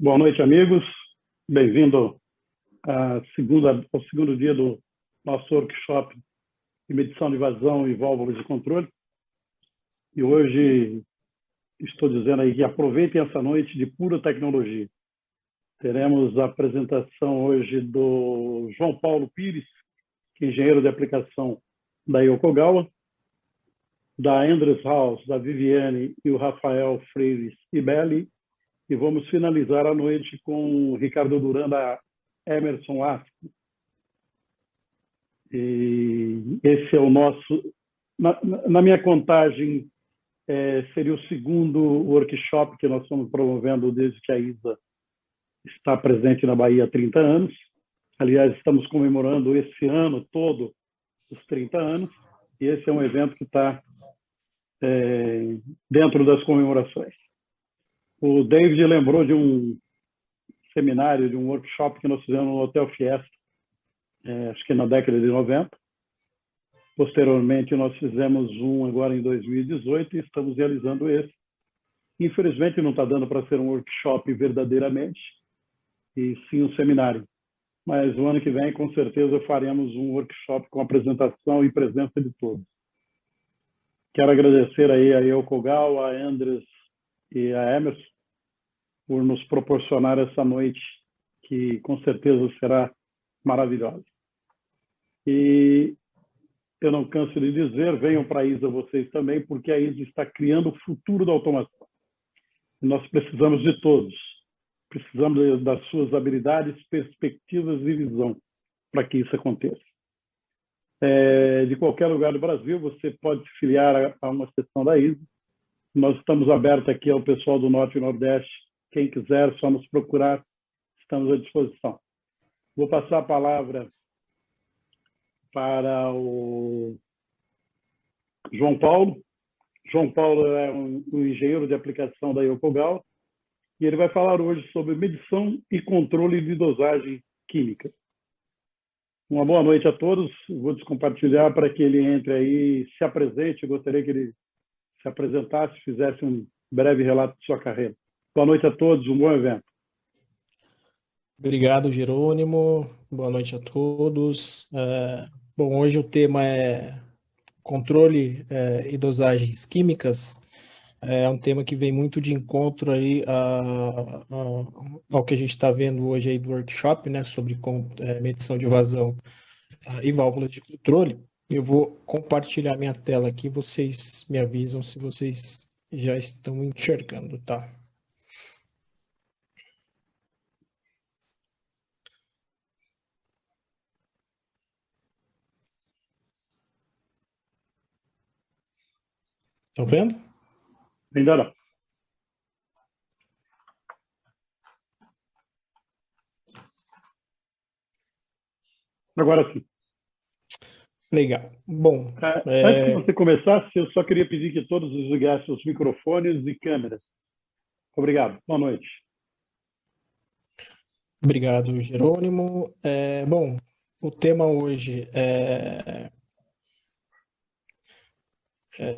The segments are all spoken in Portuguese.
Boa noite, amigos. Bem-vindo ao segundo dia do nosso workshop de medição de vazão e válvulas de controle. E hoje estou dizendo aí que aproveitem essa noite de pura tecnologia. Teremos a apresentação hoje do João Paulo Pires, que é engenheiro de aplicação da Yokogawa, da Andres House, da Viviane e o Rafael Freire Ibelli. E vamos finalizar a noite com o Ricardo Duran, da Emerson Asco. E esse é o nosso... Na minha contagem, seria o segundo workshop que nós estamos promovendo desde que a ISA está presente na Bahia há 30 anos. Aliás, estamos comemorando esse ano todo os 30 anos. E esse é um evento que está dentro das comemorações. O David lembrou de um seminário, de um workshop que nós fizemos no Hotel Fiesta, acho que na década de 90. Posteriormente, nós fizemos um agora em 2018 e estamos realizando esse. Infelizmente, não está dando para ser um workshop verdadeiramente, e sim um seminário. Mas o ano que vem, com certeza, faremos um workshop com apresentação e presença de todos. Quero agradecer aí a Yokogawa, a Andres e a Emerson por nos proporcionar essa noite, que com certeza será maravilhosa. E eu não canso de dizer, venham para a ISA vocês também, porque a ISA está criando o futuro da automação. E nós precisamos de todos. Precisamos das suas habilidades, perspectivas e visão para que isso aconteça. De qualquer lugar do Brasil, você pode se filiar a uma seção da ISA. Nós estamos abertos aqui ao pessoal do Norte e Nordeste. Quem quiser, só nos procurar, estamos à disposição. Vou passar a palavra para o João Paulo. João Paulo é um engenheiro de aplicação da Yokogawa e ele vai falar hoje sobre medição e controle de dosagem química. Uma boa noite a todos. Vou descompartilhar para que ele entre aí e se apresente. Eu gostaria que ele se apresentasse, fizesse um breve relato de sua carreira. Boa noite a todos, um bom evento. Obrigado, Jerônimo. Boa noite a todos. Bom, hoje o tema é controle e dosagens químicas. É um tema que vem muito de encontro aí ao que a gente está vendo hoje aí do workshop, né, sobre medição de vazão e válvulas de controle. Eu vou compartilhar minha tela aqui, vocês me avisam se vocês já estão enxergando, tá? Estão vendo? Ainda não. Agora sim. Legal. Bom, antes que você começasse, eu só queria pedir que todos desligassem os microfones e câmeras. Obrigado. Boa noite. Obrigado, Jerônimo. Bom, o tema hoje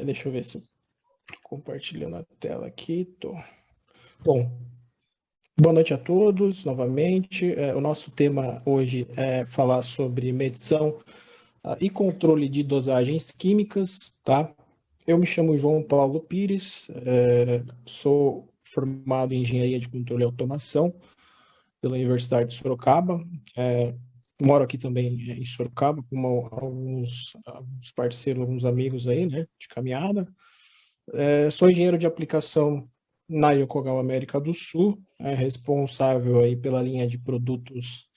deixa eu ver se eu estou compartilhando a tela aqui. Bom, boa noite a todos, novamente. O nosso tema hoje é falar sobre medição e controle de dosagens químicas, tá? Eu me chamo João Paulo Pires, sou formado em Engenharia de Controle e Automação pela Universidade de Sorocaba. Moro aqui também em Sorocaba, com alguns parceiros, alguns amigos aí, né, de caminhada. Sou engenheiro de aplicação na Yokogawa América do Sul, responsável aí pela linha de produtos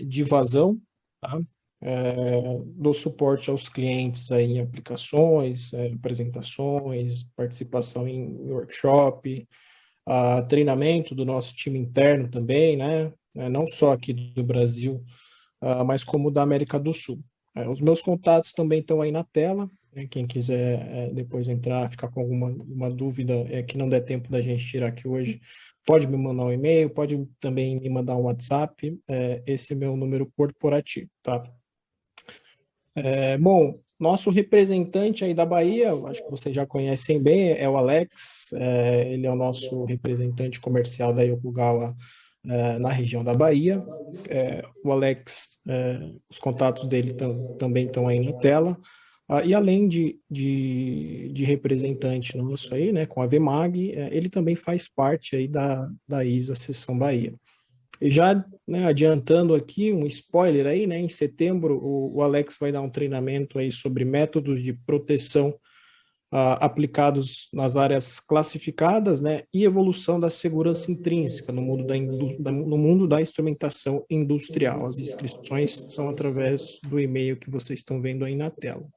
de vazão, tá? Dou suporte aos clientes aí em aplicações, apresentações, participação em workshop, treinamento do nosso time interno também, né? Não só aqui do Brasil, mas como da América do Sul. Os meus contatos também estão aí na tela, né? Quem quiser depois entrar, ficar com alguma dúvida que não der tempo da gente tirar aqui hoje, pode me mandar um e-mail, pode também me mandar um WhatsApp, esse é meu número corporativo, tá? Bom, Nosso representante aí da Bahia, acho que vocês já conhecem bem, é o Alex. Ele é o nosso representante comercial da Yokogawa na região da Bahia. O Alex, os contatos dele também estão aí na tela. E além de representante nosso aí, né, com a VMAG, ele também faz parte aí da ISA Seção Bahia. E já, né, adiantando aqui um spoiler aí, né, em setembro o Alex vai dar um treinamento aí sobre métodos de proteção aplicados nas áreas classificadas, né, e evolução da segurança intrínseca no mundo da instrumentação industrial. As inscrições são através do e-mail que vocês estão vendo aí na tela.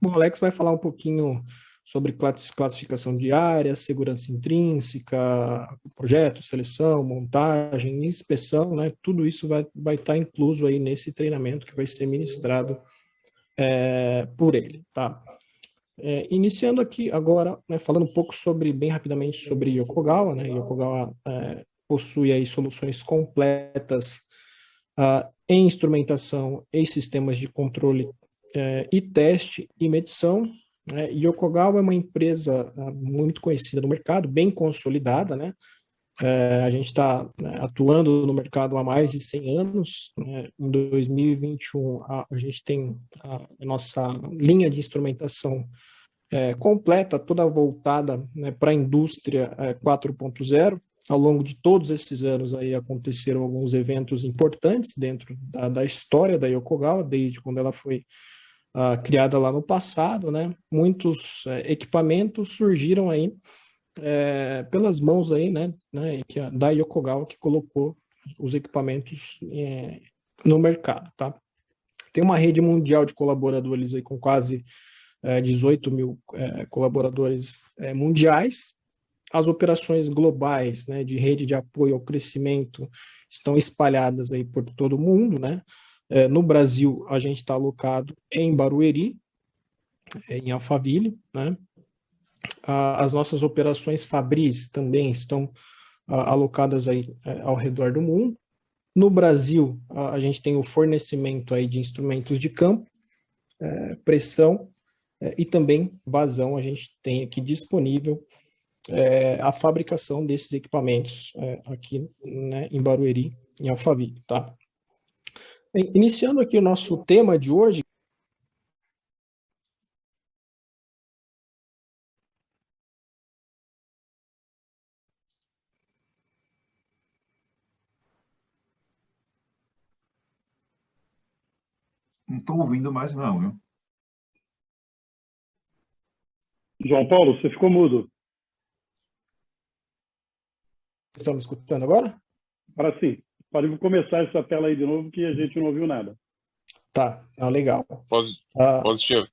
Bom, o Alex vai falar um pouquinho sobre classificação de áreas, segurança intrínseca, projeto, seleção, montagem, inspeção, né? Tudo isso vai estar incluso aí nesse treinamento que vai ser ministrado por ele, tá? Iniciando aqui agora, né, falando um pouco bem rapidamente sobre Yokogawa, né? Yokogawa possui aí soluções completas em instrumentação e sistemas de controle e teste e medição. Yokogawa é uma empresa muito conhecida no mercado, bem consolidada, né? A gente está atuando no mercado há mais de 100 anos. Em 2021, a gente tem a nossa linha de instrumentação completa, toda voltada, né, para a indústria 4.0. Ao longo de todos esses anos aí aconteceram alguns eventos importantes dentro da história da Yokogawa, desde quando ela foi criada lá no passado, né? Muitos equipamentos surgiram aí pelas mãos aí, né, da Yokogawa, que colocou os equipamentos no mercado, tá? Tem uma rede mundial de colaboradores aí com quase 18 mil colaboradores mundiais. As operações globais, né, de rede de apoio ao crescimento estão espalhadas aí por todo o mundo, né? No Brasil, a gente está alocado em Barueri, em Alphaville, né? As nossas operações Fabris também estão alocadas aí ao redor do mundo. No Brasil, a gente tem o fornecimento aí de instrumentos de campo, pressão e também vazão. A gente tem aqui disponível a fabricação desses equipamentos aqui, né, em Barueri, em Alphaville, tá? Iniciando aqui o nosso tema de hoje. Não estou ouvindo mais não, viu? João Paulo, você ficou mudo. Estão me escutando agora? Agora sim. Pode começar essa tela aí de novo, que a gente não ouviu nada. Tá, legal. Positivo.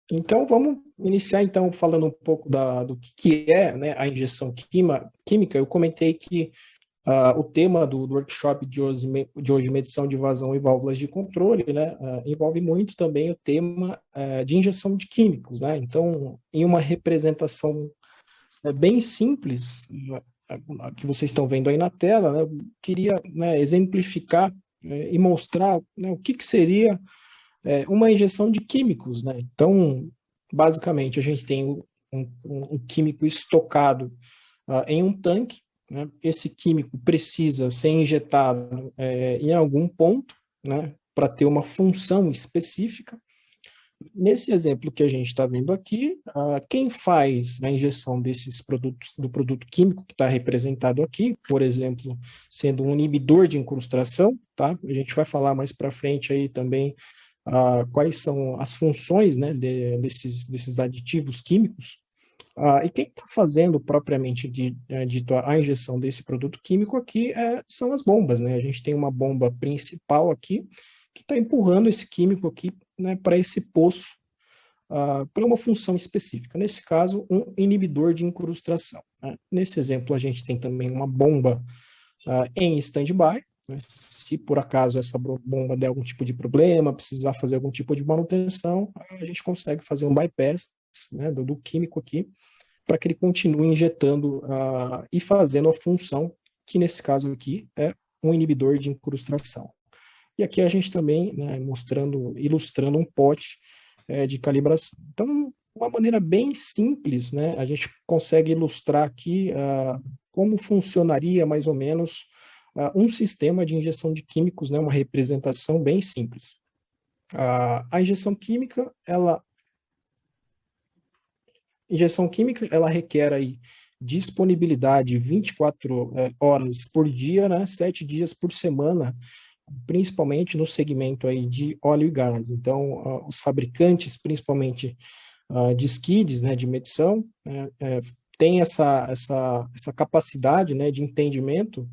Então, vamos iniciar então falando um pouco do que é, né, a injeção química. Eu comentei que o tema do workshop de hoje, medição de vazão e válvulas de controle, né, envolve muito também o tema de injeção de químicos, né? Então, em uma representação bem simples, que vocês estão vendo aí na tela, né, eu queria, né, exemplificar e mostrar, né, o que seria uma injeção de químicos, né? Então, basicamente, a gente tem um químico estocado em um tanque, né? Esse químico precisa ser injetado em algum ponto, né, para ter uma função específica. Nesse exemplo que a gente está vendo aqui, quem faz a injeção desses produtos, do produto químico que está representado aqui, por exemplo, sendo um inibidor de incrustação, tá? A gente vai falar mais para frente aí também quais são as funções, né, desses aditivos químicos. E quem está fazendo propriamente dito a injeção desse produto químico aqui são as bombas, né? A gente tem uma bomba principal aqui que está empurrando esse químico aqui, né, para esse poço, para uma função específica. Nesse caso, um inibidor de incrustação, né? Nesse exemplo, a gente tem também uma bomba em stand-by, né? Se por acaso essa bomba der algum tipo de problema, precisar fazer algum tipo de manutenção, a gente consegue fazer um bypass, né, do químico aqui, para que ele continue injetando e fazendo a função que, nesse caso aqui, é um inibidor de incrustação. E aqui a gente também, né, ilustrando um pote de calibração. Então, uma maneira bem simples, né, a gente consegue ilustrar aqui como funcionaria mais ou menos um sistema de injeção de químicos, né, uma representação bem simples. A injeção química, ela requer aí disponibilidade 24 horas por dia, né, 7 dias por semana, principalmente no segmento aí de óleo e gás. Então, os fabricantes, principalmente de skids, né, de medição, têm essa capacidade, né, de entendimento,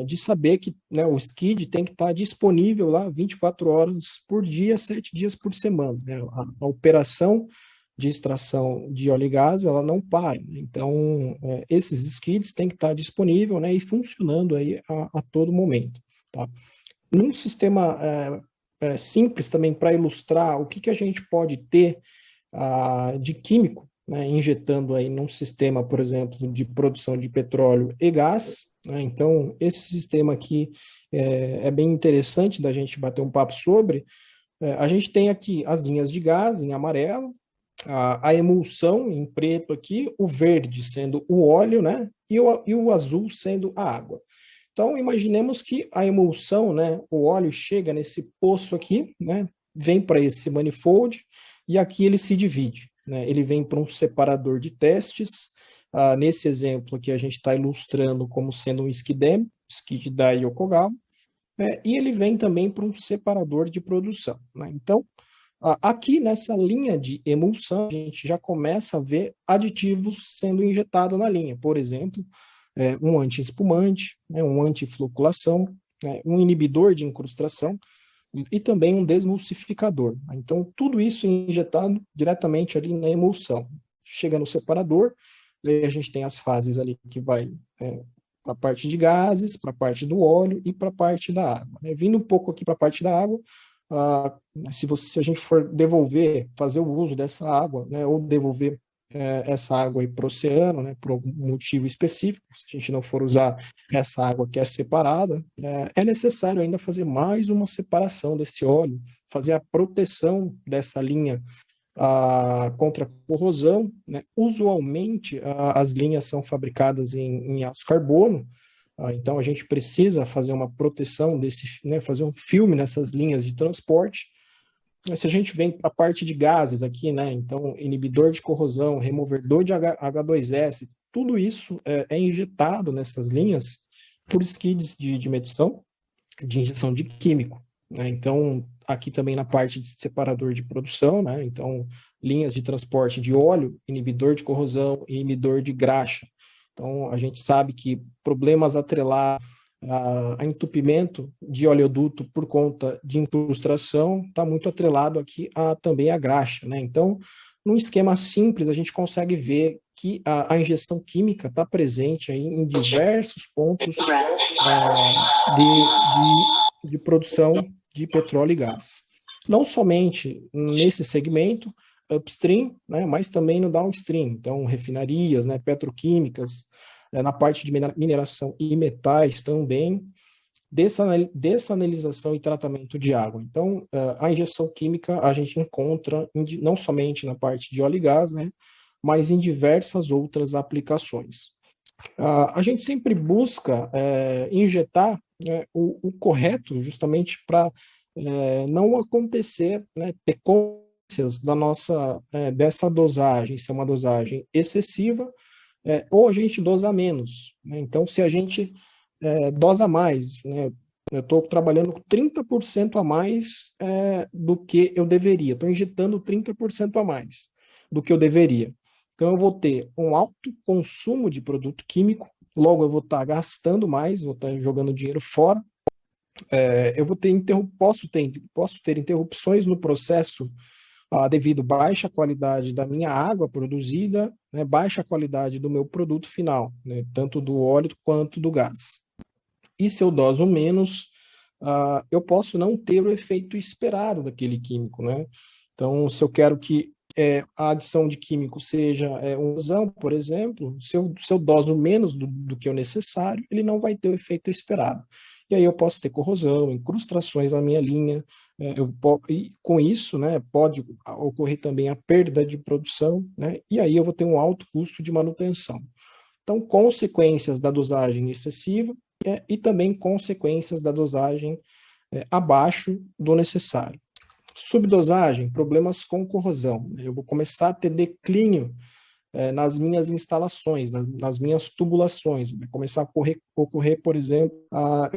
de saber que, né, o skid tem que estar disponível lá 24 horas por dia, 7 dias por semana, né? A operação de extração de óleo e gás, ela não para. Então, esses skids têm que estar disponível, né, e funcionando aí a todo momento, tá? Num sistema simples também, para ilustrar o que a gente pode ter de químico, né, injetando aí num sistema, por exemplo, de produção de petróleo e gás, né? Então, esse sistema aqui é bem interessante da gente bater um papo sobre. A gente tem aqui as linhas de gás em amarelo, a emulsão em preto aqui, o verde sendo o óleo, né, e o azul sendo a água. Então, imaginemos que a emulsão, né, o óleo chega nesse poço aqui, né, vem para esse manifold, e aqui ele se divide, né, ele vem para um separador de testes. Nesse exemplo aqui a gente está ilustrando como sendo um skid da Yokogawa, né, e ele vem também para um separador de produção, né. Então, aqui nessa linha de emulsão, a gente já começa a ver aditivos sendo injetados na linha, por exemplo, um anti-espumante, né, um anti-floculação, né, um inibidor de incrustação e também um desmulsificador. Então, tudo isso injetado diretamente ali na emulsão. Chega no separador, e a gente tem as fases ali que vai para a parte de gases, para a parte do óleo e para a parte da água. Vindo um pouco aqui para a parte da água, se a gente for fazer o uso dessa água, né, ou devolver essa água para o oceano, né, por algum motivo específico, se a gente não for usar essa água que é separada, é necessário ainda fazer mais uma separação desse óleo, fazer a proteção dessa linha contra corrosão, né? Usualmente, as linhas são fabricadas em aço carbono, então a gente precisa fazer uma proteção né, fazer um filme nessas linhas de transporte. Se a gente vem para a parte de gases aqui, né, então inibidor de corrosão, removedor de H2S, tudo isso é injetado nessas linhas por skids de medição, de injeção de químico, né? Então, aqui também na parte de separador de produção, né, então linhas de transporte de óleo, inibidor de corrosão, inibidor de graxa. Então, a gente sabe que problemas atrelados a entupimento de oleoduto por conta de incrustação está muito atrelado aqui também a graxa, né? Então, num esquema simples, a gente consegue ver que a injeção química está presente aí em diversos pontos de produção de petróleo e gás. Não somente nesse segmento upstream, né, mas também no downstream, então refinarias, né, petroquímicas, na parte de mineração e metais também, dessalinização e tratamento de água. Então, a injeção química a gente encontra não somente na parte de óleo e gás, né, mas em diversas outras aplicações. A gente sempre busca injetar o correto justamente para não acontecer, né, ter consequências dessa dosagem, se é uma dosagem excessiva, ou a gente dosa menos, né? Então, se a gente dosa mais, né, eu estou trabalhando com 30% a mais do que eu deveria, estou injetando 30% a mais do que eu deveria. Então, eu vou ter um alto consumo de produto químico, logo eu vou estar gastando mais, vou estar jogando dinheiro fora, eu vou posso ter interrupções no processo devido à baixa qualidade da minha água produzida, né, baixa qualidade do meu produto final, né, tanto do óleo quanto do gás. E se eu doso menos, eu posso não ter o efeito esperado daquele químico, né? Então, se eu quero que a adição de químico seja um ozão, por exemplo, se eu doso menos do que o necessário, ele não vai ter o efeito esperado. e aí eu posso ter corrosão, incrustações na minha linha, e com isso, né, pode ocorrer também a perda de produção, né, e aí eu vou ter um alto custo de manutenção. Então, consequências da dosagem excessiva e também consequências da dosagem abaixo do necessário. Subdosagem, problemas com corrosão. Eu vou começar a ter declínio nas minhas instalações, nas minhas tubulações. Vai começar a ocorrer, por exemplo,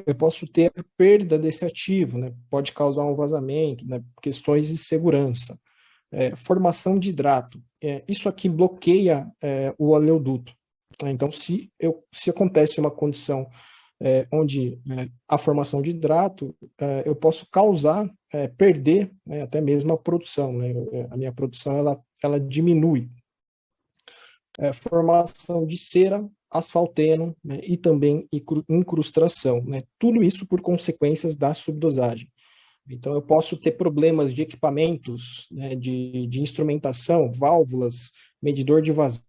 eu posso ter a perda desse ativo, né? Pode causar um vazamento, né? Questões de segurança. Formação de hidrato. Isso aqui bloqueia o oleoduto. Então, se acontece uma condição onde a formação de hidrato, eu posso causar, perder, né, até mesmo a produção, né? A minha produção ela diminui. Formação de cera, asfalteno, né, e também incrustação, né? Tudo isso por consequências da subdosagem. Então, eu posso ter problemas de equipamentos, né, de instrumentação, válvulas, medidor de vazão.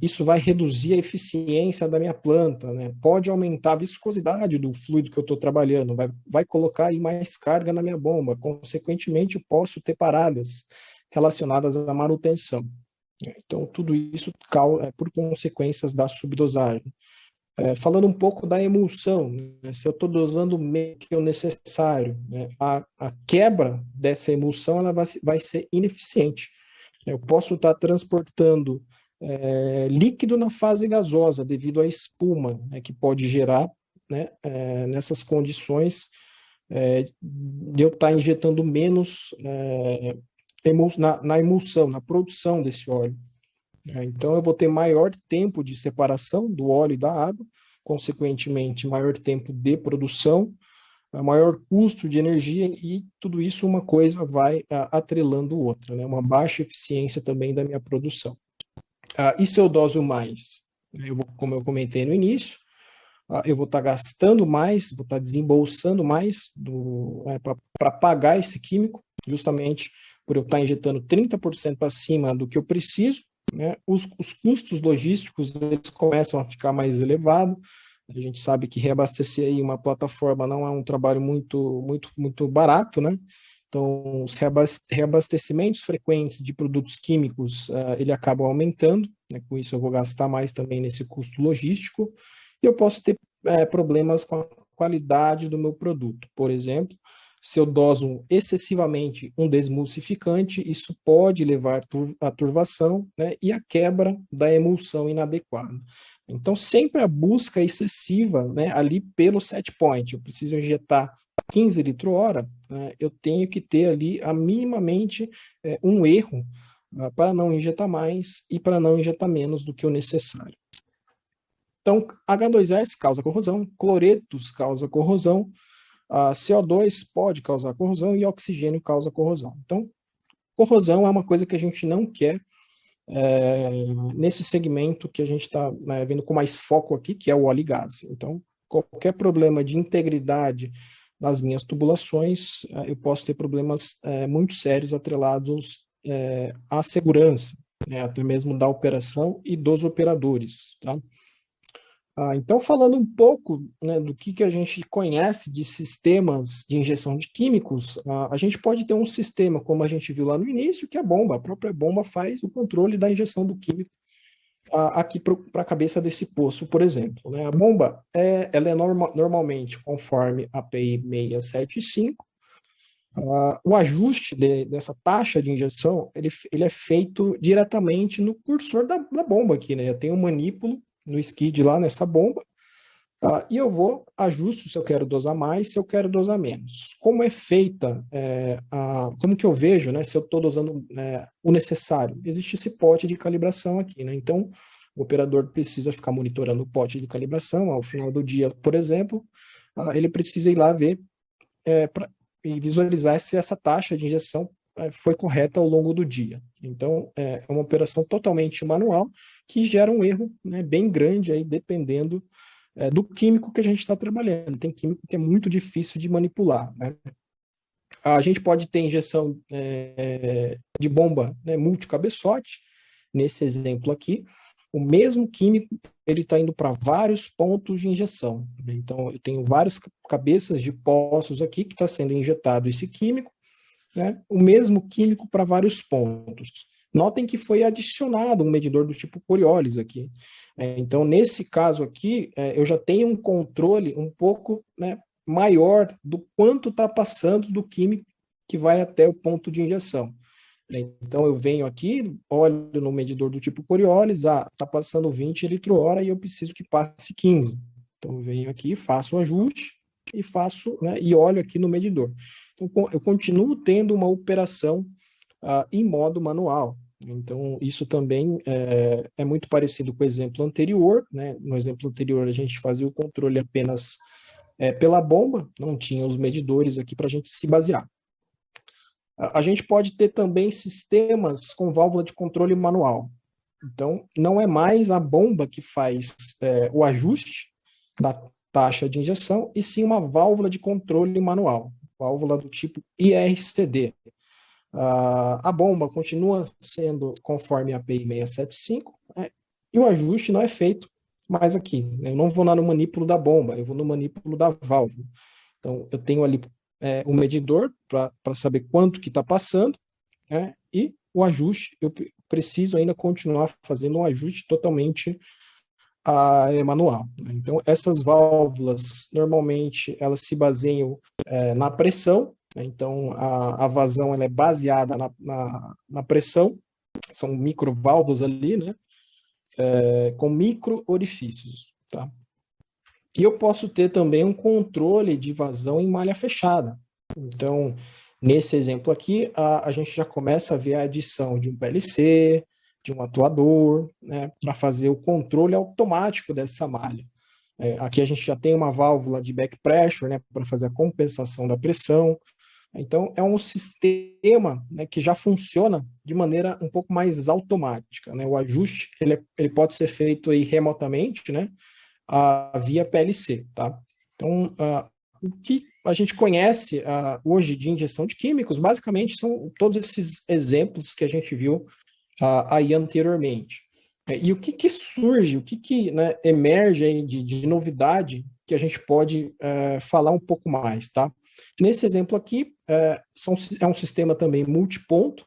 Isso vai reduzir a eficiência da minha planta, né? Pode aumentar a viscosidade do fluido que eu estou trabalhando, vai colocar aí mais carga na minha bomba. Consequentemente, eu posso ter paradas relacionadas à manutenção. Então, tudo isso é por consequências da subdosagem. Falando um pouco da emulsão, né? Se eu estou dosando menos que o necessário, né? A quebra dessa emulsão ela vai ser ineficiente. Eu posso estar transportando líquido na fase gasosa devido à espuma, né, que pode gerar, né, nessas condições de eu estar injetando menos na emulsão, na produção desse óleo. Então, eu vou ter maior tempo de separação do óleo e da água, consequentemente, maior tempo de produção, maior custo de energia, e tudo isso uma coisa vai atrelando outra, né? Uma baixa eficiência também da minha produção. E se eu doso mais? Como eu comentei no início, eu vou estar gastando mais, vou estar desembolsando mais para pagar esse químico, justamente por eu estar injetando 30% acima do que eu preciso, né? Os custos logísticos eles começam a ficar mais elevados. A gente sabe que reabastecer aí uma plataforma não é um trabalho muito barato, né? Então, os reabastecimentos frequentes de produtos químicos, ele acabam aumentando, né? Com isso eu vou gastar mais também nesse custo logístico, e eu posso ter problemas com a qualidade do meu produto. Por exemplo, se eu doso excessivamente um desemulsificante, isso pode levar à turvação, né? E à quebra da emulsão inadequada. Então, sempre a busca excessiva, né, ali pelo set point. Eu preciso injetar 15 litros hora, né, eu tenho que ter ali minimamente um erro para não injetar mais e para não injetar menos do que o necessário. Então, H2S causa corrosão, cloretos causa corrosão, CO2 pode causar corrosão e oxigênio causa corrosão. Então, corrosão é uma coisa que a gente não quer nesse segmento que a gente está vendo com mais foco aqui, que é o óleo e gás. Então, qualquer problema de integridade nas minhas tubulações, eu posso ter problemas muito sérios atrelados à segurança, né, até mesmo da operação e dos operadores, tá? Então, falando um pouco, né, do que a gente conhece de sistemas de injeção de químicos, a gente pode ter um sistema, como a gente viu lá no início, que é a bomba. A própria bomba faz o controle da injeção do químico aqui para a cabeça desse poço, por exemplo, né? A bomba ela é normalmente conforme a API 675. O ajuste dessa taxa de injeção ele é feito diretamente no cursor da bomba aqui, né? Eu tenho um manípulo no skid lá nessa bomba, e eu ajusto se eu quero dosar mais, se eu quero dosar menos. Como é feita, como que eu vejo, né, se eu estou dosando o necessário? Existe esse pote de calibração aqui, né? Então, o operador precisa ficar monitorando o pote de calibração. Ao final do dia, por exemplo, ele precisa ir lá ver e visualizar se essa taxa de injeção foi correta ao longo do dia. Então, é uma operação totalmente manual que gera um erro, né, bem grande, aí, dependendo do químico que a gente está trabalhando. Tem químico que é muito difícil de manipular, né? A gente pode ter injeção de bomba, né, multicabeçote, nesse exemplo aqui, o mesmo químico ele está indo para vários pontos de injeção. Então, eu tenho várias cabeças de poços aqui que está sendo injetado esse químico, né? O mesmo químico para vários pontos. Notem que foi adicionado um medidor do tipo Coriolis aqui. Então, nesse caso aqui, eu já tenho um controle um pouco, né, maior do quanto está passando do químico que vai até o ponto de injeção. Então, eu venho aqui, olho no medidor do tipo Coriolis, está passando 20 litro-hora e eu preciso que passe 15. Então, eu venho aqui, faço o ajuste e faço, né, e olho aqui no medidor. Então, eu continuo tendo uma operação em modo manual. Então, isso também é muito parecido com o exemplo anterior, né? No exemplo anterior, a gente fazia o controle apenas pela bomba, não tinha os medidores aqui para a gente se basear. A gente pode ter também sistemas com válvula de controle manual. Então, não é mais a bomba que faz o ajuste da taxa de injeção, e sim uma válvula de controle manual, válvula do tipo IRCD. A bomba continua sendo conforme a API 675, e o ajuste não é feito mais aqui. Eu não vou lá no manípulo da bomba, eu vou no manípulo da válvula. Então, eu tenho ali o medidor para saber quanto que está passando, né, e o ajuste, eu preciso ainda continuar fazendo um ajuste totalmente manual. Então, essas válvulas, normalmente, elas se baseiam na pressão. Então, a vazão ela é baseada na pressão, são microválvulas ali, né? Com micro orifícios, tá? E eu posso ter também um controle de vazão em malha fechada. Então, nesse exemplo aqui, a gente já começa a ver a adição de um PLC, de um atuador, né, para fazer o controle automático dessa malha. Aqui a gente já tem uma válvula de back pressure, né, para fazer a compensação da pressão. Então, é um sistema, né, que já funciona de maneira um pouco mais automática, né? O ajuste ele pode ser feito aí remotamente, né, via PLC. Tá? Então, o que a gente conhece hoje de injeção de químicos, basicamente, são todos esses exemplos que a gente viu aí anteriormente. E o que surge, o que né, emerge aí de novidade que a gente pode falar um pouco mais, tá? Nesse exemplo aqui, é um sistema também multiponto,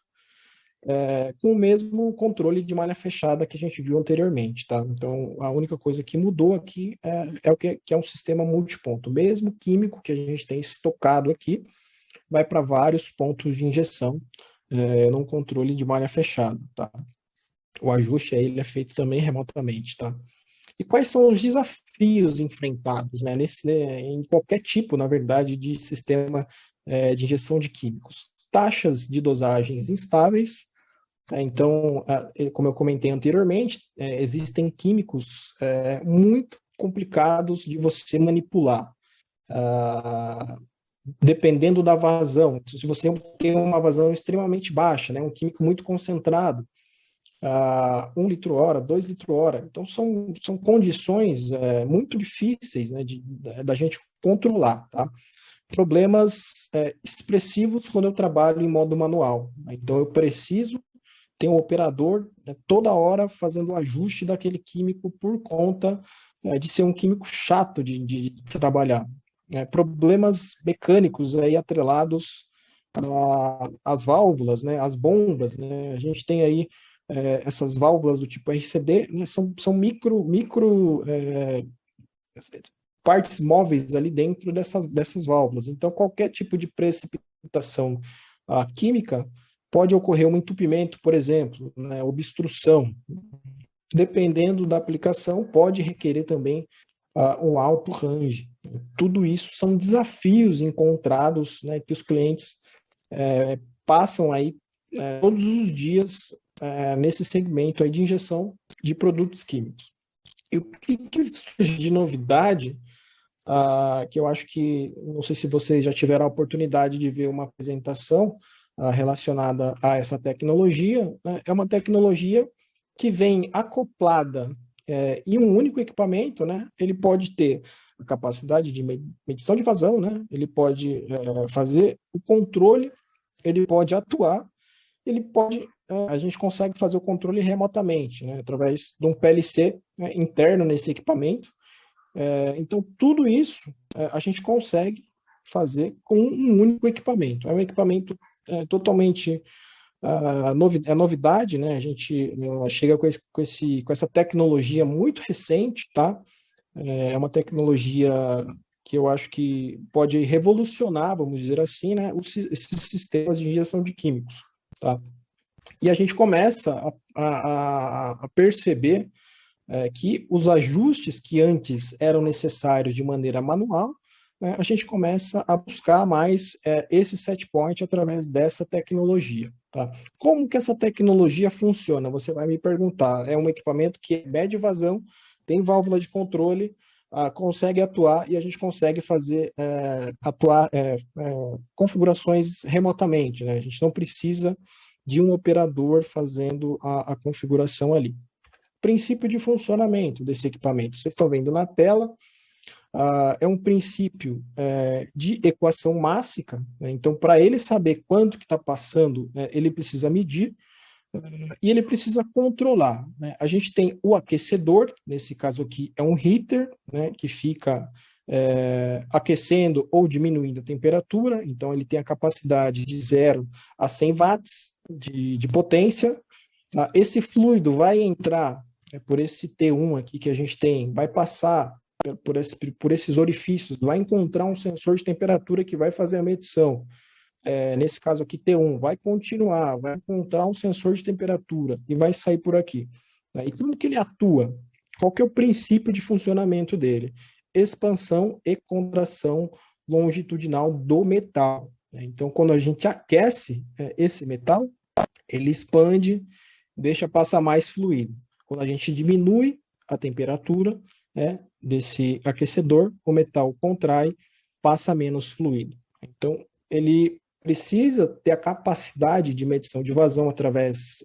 com o mesmo controle de malha fechada que a gente viu anteriormente, tá? Então, a única coisa que mudou aqui é o que é um sistema multiponto. O mesmo químico que a gente tem estocado aqui vai para vários pontos de injeção num controle de malha fechada, tá? O ajuste aí, ele é feito também remotamente, tá? E quais são os desafios enfrentados, né, em qualquer tipo, na verdade, de sistema de injeção de químicos? Taxas de dosagens instáveis. Então, como eu comentei anteriormente, existem químicos muito complicados de você manipular. Dependendo da vazão, se você tem uma vazão extremamente baixa, né, um químico muito concentrado, 1 litro-hora, 2 litro-hora. Então, são condições muito difíceis, né, da gente controlar, tá? Problemas expressivos quando eu trabalho em modo manual. Então, eu preciso ter um operador toda hora fazendo o ajuste daquele químico por conta de ser um químico chato de trabalhar. Problemas mecânicos aí atrelados às válvulas, né, às bombas, né? A gente tem aí essas válvulas do tipo RCD, né, são micro partes móveis ali dentro dessas válvulas. Então, qualquer tipo de precipitação química pode ocorrer um entupimento, por exemplo, né, obstrução. Dependendo da aplicação, pode requerer também um alto range. Tudo isso são desafios encontrados, né, que os clientes passam aí todos os dias nesse segmento aí de injeção de produtos químicos. E o que surge de novidade, que eu acho que, não sei se vocês já tiveram a oportunidade de ver uma apresentação relacionada a essa tecnologia, né? É uma tecnologia que vem acoplada em um único equipamento, né? Ele pode ter a capacidade de medição de vazão, né? Ele pode fazer o controle, ele pode atuar a gente consegue fazer o controle remotamente, né, através de um PLC, né, interno nesse equipamento. Então, tudo isso a gente consegue fazer com um único equipamento. É um equipamento totalmente novidade, né? A gente chega com essa tecnologia muito recente, tá? É uma tecnologia que eu acho que pode revolucionar, vamos dizer assim, né, esses sistemas de injeção de químicos, tá? E a gente começa a perceber que os ajustes que antes eram necessários de maneira manual, a gente começa a buscar mais esse set point através dessa tecnologia. Tá? Como que essa tecnologia funciona? Você vai me perguntar. É um equipamento que mede vazão, tem válvula de controle, consegue atuar e a gente consegue fazer configurações remotamente. Né? A gente não precisa de um operador fazendo a configuração ali. Princípio de funcionamento desse equipamento. Vocês estão vendo na tela, é um princípio de equação mássica, né? Então, para ele saber quanto que está passando, ele precisa medir e ele precisa controlar, né? A gente tem o aquecedor, nesse caso aqui é um heater, né, que fica aquecendo ou diminuindo a temperatura, então ele tem a capacidade de 0 a 100 watts de potência. Esse fluido vai entrar por esse T1 aqui que a gente tem, vai passar por esses orifícios, vai encontrar um sensor de temperatura que vai fazer a medição. Nesse caso aqui, T1, vai continuar, vai encontrar um sensor de temperatura e vai sair por aqui. E como que ele atua? Qual que é o princípio de funcionamento dele? Expansão e contração longitudinal do metal. Então, quando a gente aquece esse metal, ele expande, deixa passar mais fluido. Quando a gente diminui a temperatura desse aquecedor, o metal contrai, passa menos fluido. Então, ele precisa ter a capacidade de medição de vazão através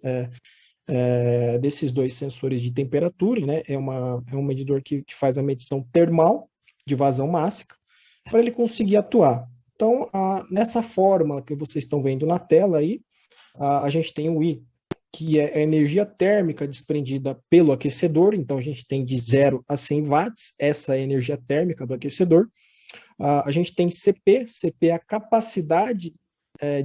desses dois sensores de temperatura, né? É um medidor que faz a medição termal de vazão máxima, para ele conseguir atuar. Então, nessa forma que vocês estão vendo na tela aí, a gente tem o I, que é a energia térmica desprendida pelo aquecedor, então a gente tem de 0 a 100 watts, essa é a energia térmica do aquecedor. A gente tem CP é a capacidade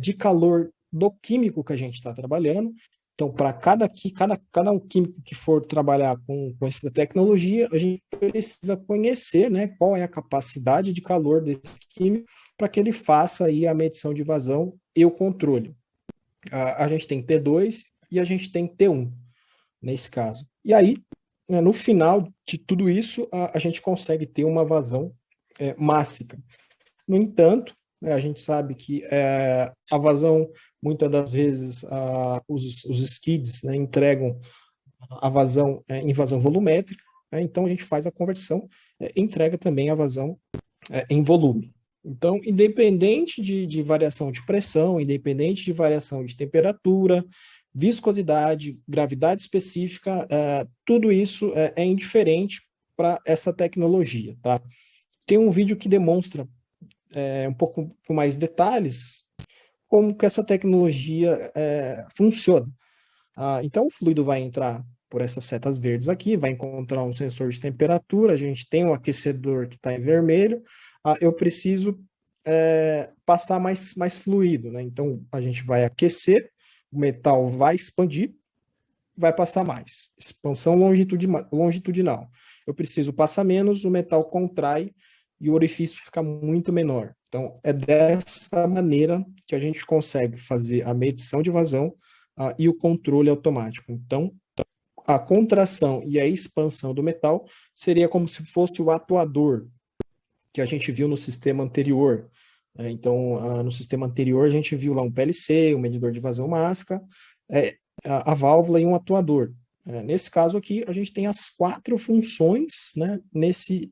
de calor do químico que a gente está trabalhando. Então, para cada um químico que for trabalhar com essa tecnologia, a gente precisa conhecer, né, qual é a capacidade de calor desse químico para que ele faça aí a medição de vazão e o controle. A gente tem T2 e a gente tem T1, nesse caso. E aí, no final de tudo isso, a gente consegue ter uma vazão máxima. No entanto, a gente sabe que a vazão, muitas das vezes, os skids, né, entregam a vazão em vazão volumétrica, então a gente faz a conversão, entrega também a vazão em volume. Então, independente de variação de pressão, independente de variação de temperatura, viscosidade, gravidade específica, tudo isso é indiferente para essa tecnologia, tá? Tem um vídeo que demonstra um pouco com mais detalhes como que essa tecnologia funciona. Então, o fluido vai entrar por essas setas verdes aqui, vai encontrar um sensor de temperatura, a gente tem um aquecedor que está em vermelho, eu preciso passar mais fluido, né? Então, a gente vai aquecer, o metal vai expandir, vai passar mais. Expansão longitudinal. Eu preciso passar menos, o metal contrai e o orifício fica muito menor. Então, é dessa maneira que a gente consegue fazer a medição de vazão e o controle automático. Então, a contração e a expansão do metal seria como se fosse o atuador que a gente viu no sistema anterior. Então, no sistema anterior, a gente viu lá um PLC, um medidor de vazão máxima, a válvula e um atuador. Nesse caso aqui, a gente tem as 4 funções, né, nesse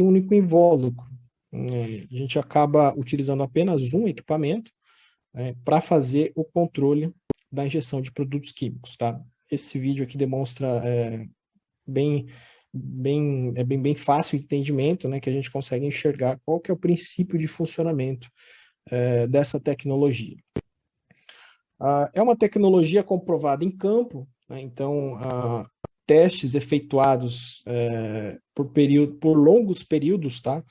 único invólucro. A gente acaba utilizando apenas um equipamento para fazer o controle da injeção de produtos químicos, tá? Esse vídeo aqui demonstra bem fácil o entendimento, né, que a gente consegue enxergar qual que é o princípio de funcionamento dessa tecnologia. É uma tecnologia comprovada em campo, né? Então, testes efetuados por longos períodos, tá?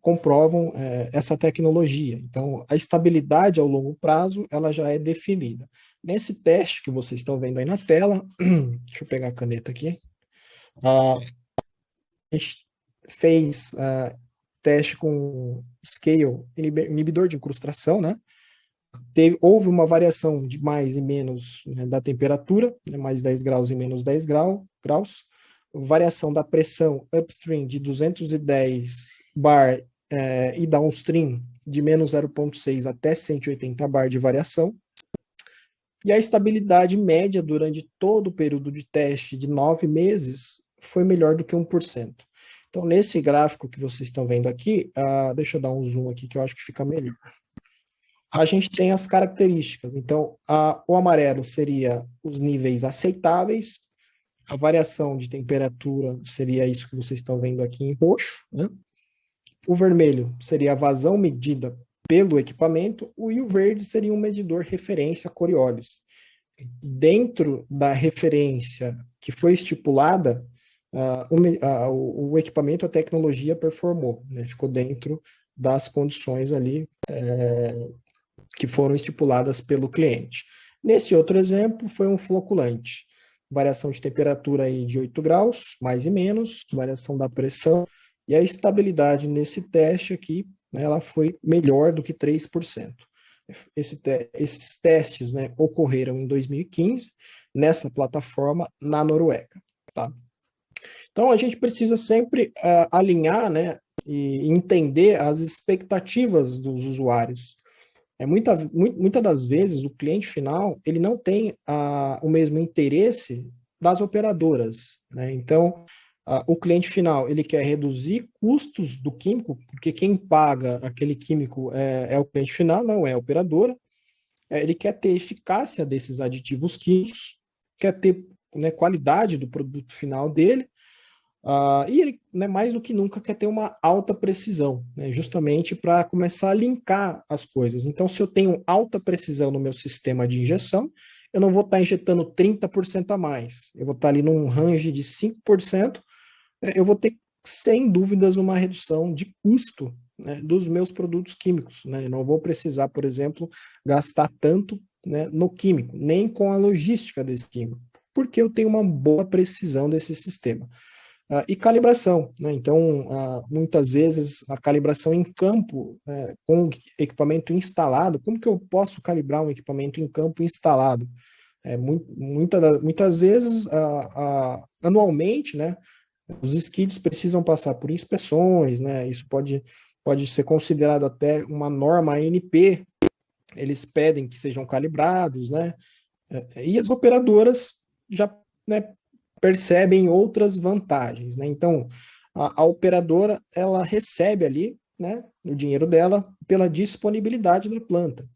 Comprovam essa tecnologia. Então, a estabilidade ao longo prazo, ela já é definida. Nesse teste que vocês estão vendo aí na tela, deixa eu pegar a caneta aqui, a gente fez teste com scale, inibidor de incrustação, né? Houve uma variação de mais e menos, né, da temperatura, né, mais 10 graus e menos 10 graus, variação da pressão upstream de 210 bar e downstream de menos 0,6 até 180 bar de variação, e a estabilidade média durante todo o período de teste de 9 meses foi melhor do que 1%. Então, nesse gráfico que vocês estão vendo aqui, deixa eu dar um zoom aqui que eu acho que fica melhor. A gente tem as características. Então, o amarelo seria os níveis aceitáveis, a variação de temperatura seria isso que vocês estão vendo aqui em roxo, né? O vermelho seria a vazão medida pelo equipamento, e o verde seria um medidor referência Coriolis. Dentro da referência que foi estipulada, o equipamento, a tecnologia performou, né? Ficou dentro das condições ali que foram estipuladas pelo cliente. Nesse outro exemplo, foi um floculante. Variação de temperatura aí de 8 graus, mais e menos, variação da pressão, e a estabilidade nesse teste aqui, né, ela foi melhor do que 3%. Esses testes, né, ocorreram em 2015, nessa plataforma na Noruega. Tá? Então, a gente precisa sempre alinhar, né, e entender as expectativas dos usuários. Muitas das vezes, o cliente final ele não tem o mesmo interesse das operadoras, né? Então, o cliente final ele quer reduzir custos do químico, porque quem paga aquele químico é o cliente final, não é a operadora. Ele quer ter eficácia desses aditivos químicos, quer ter, né, qualidade do produto final dele, e ele, né, mais do que nunca, quer ter uma alta precisão, né, justamente para começar a linkar as coisas. Então, se eu tenho alta precisão no meu sistema de injeção, eu não vou estar injetando 30% a mais. Eu vou estar ali num range de 5%, eu vou ter, sem dúvidas, uma redução de custo, né, dos meus produtos químicos. Né? Eu não vou precisar, por exemplo, gastar tanto, né, no químico, nem com a logística desse químico, porque eu tenho uma boa precisão desse sistema. E calibração, né? Então, muitas vezes a calibração em campo, com equipamento instalado, como que eu posso calibrar um equipamento em campo instalado? Muitas vezes, anualmente, né, os skids precisam passar por inspeções, né? Isso pode ser considerado até uma norma ANP, eles pedem que sejam calibrados, né? E as operadoras já, né, percebem outras vantagens, né? Então, a operadora, ela recebe ali, né, o dinheiro dela pela disponibilidade da planta.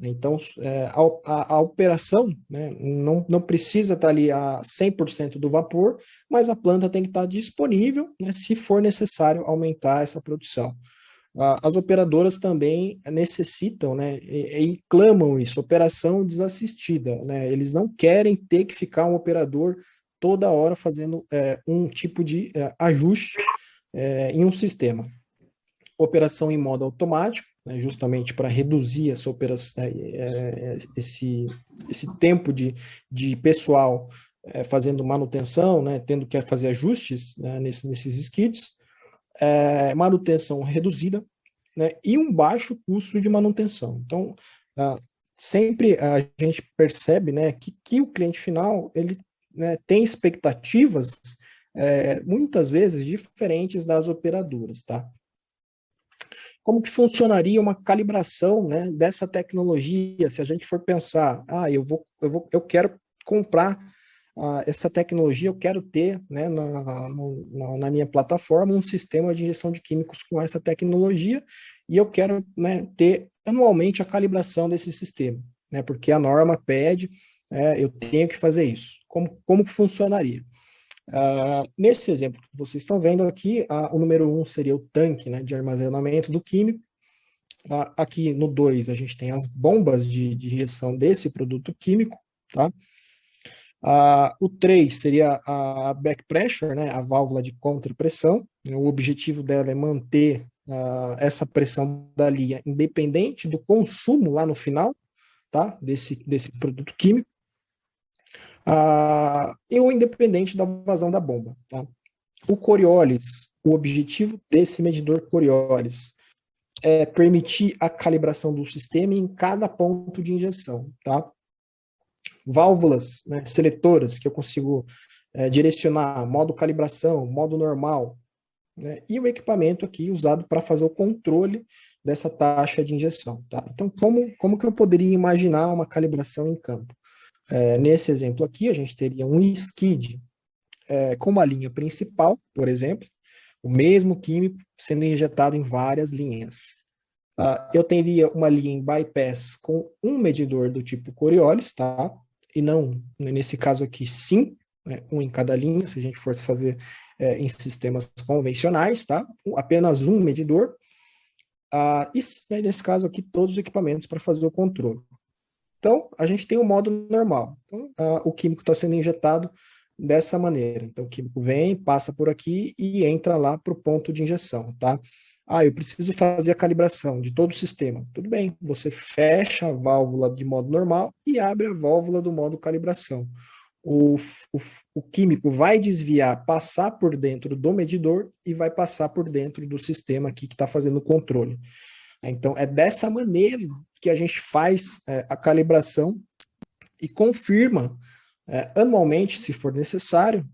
Então, a operação, né, não precisa estar ali a 100% do vapor, mas a planta tem que estar disponível, né, se for necessário aumentar essa produção. As operadoras também necessitam, né, e clamam isso, operação desassistida, né? Eles não querem ter que ficar um operador toda hora fazendo um tipo de ajuste em um sistema. Operação em modo automático, né, justamente para reduzir essa operação, esse tempo de pessoal fazendo manutenção, né, tendo que fazer ajustes, né, nesses skids, manutenção reduzida, né, e um baixo custo de manutenção. Então, sempre a gente percebe, né, que o cliente final ele, né, tem expectativas muitas vezes diferentes das operadoras, tá? Como que funcionaria uma calibração, né, dessa tecnologia, se a gente for pensar, eu quero comprar essa tecnologia, eu quero ter, né, na minha plataforma um sistema de injeção de químicos com essa tecnologia, e eu quero, né, ter anualmente a calibração desse sistema, né, porque a norma pede, eu tenho que fazer isso. Como que funcionaria? Nesse exemplo que vocês estão vendo aqui, o número 1 seria o tanque, né, de armazenamento do químico, Aqui no 2 a gente tem as bombas de injeção desse produto químico, tá? O 3 seria a back pressure, né, a válvula de contrapressão. O objetivo dela é manter essa pressão da linha independente do consumo lá no final, tá, desse produto químico, e o independente da vazão da bomba. Tá? O Coriolis, o objetivo desse medidor Coriolis é permitir a calibração do sistema em cada ponto de injeção, tá? Válvulas, né, seletoras, que eu consigo direcionar modo calibração, modo normal, né, e o equipamento aqui usado para fazer o controle dessa taxa de injeção. Tá? Então, como que eu poderia imaginar uma calibração em campo? Nesse exemplo aqui, a gente teria um skid com uma linha principal, por exemplo, o mesmo químico sendo injetado em várias linhas. Eu teria uma linha em bypass com um medidor do tipo Coriolis, tá? E não, nesse caso aqui, sim, né, um em cada linha, se a gente fosse fazer em sistemas convencionais, tá? Apenas um medidor. E nesse caso aqui, todos os equipamentos para fazer o controle. Então, a gente tem o modo normal. Então, o químico está sendo injetado dessa maneira. Então, o químico vem, passa por aqui e entra lá para o ponto de injeção, tá? Eu preciso fazer a calibração de todo o sistema. Tudo bem, você fecha a válvula de modo normal e abre a válvula do modo calibração. O químico vai desviar, passar por dentro do medidor e vai passar por dentro do sistema aqui que está fazendo o controle. Então, é dessa maneira que a gente faz a calibração e confirma anualmente, se for necessário,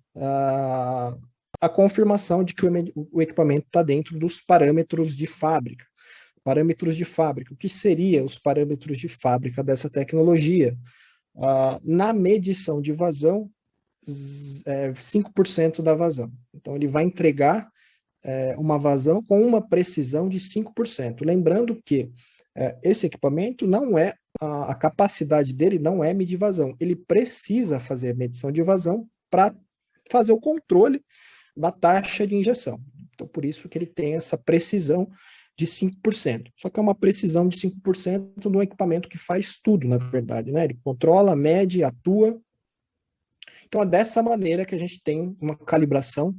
a confirmação de que o equipamento está dentro dos parâmetros de fábrica. Parâmetros de fábrica. O que seriam os parâmetros de fábrica dessa tecnologia? Na medição de vazão, 5% da vazão. Então, ele vai entregar uma vazão com uma precisão de 5%. Lembrando que esse equipamento não é, a capacidade dele não é medir vazão. Ele precisa fazer a medição de vazão para fazer o controle da taxa de injeção. Então, por isso que ele tem essa precisão de 5%. Só que é uma precisão de 5% de um equipamento que faz tudo, na verdade, né? Ele controla, mede, atua. Então, é dessa maneira que a gente tem uma calibração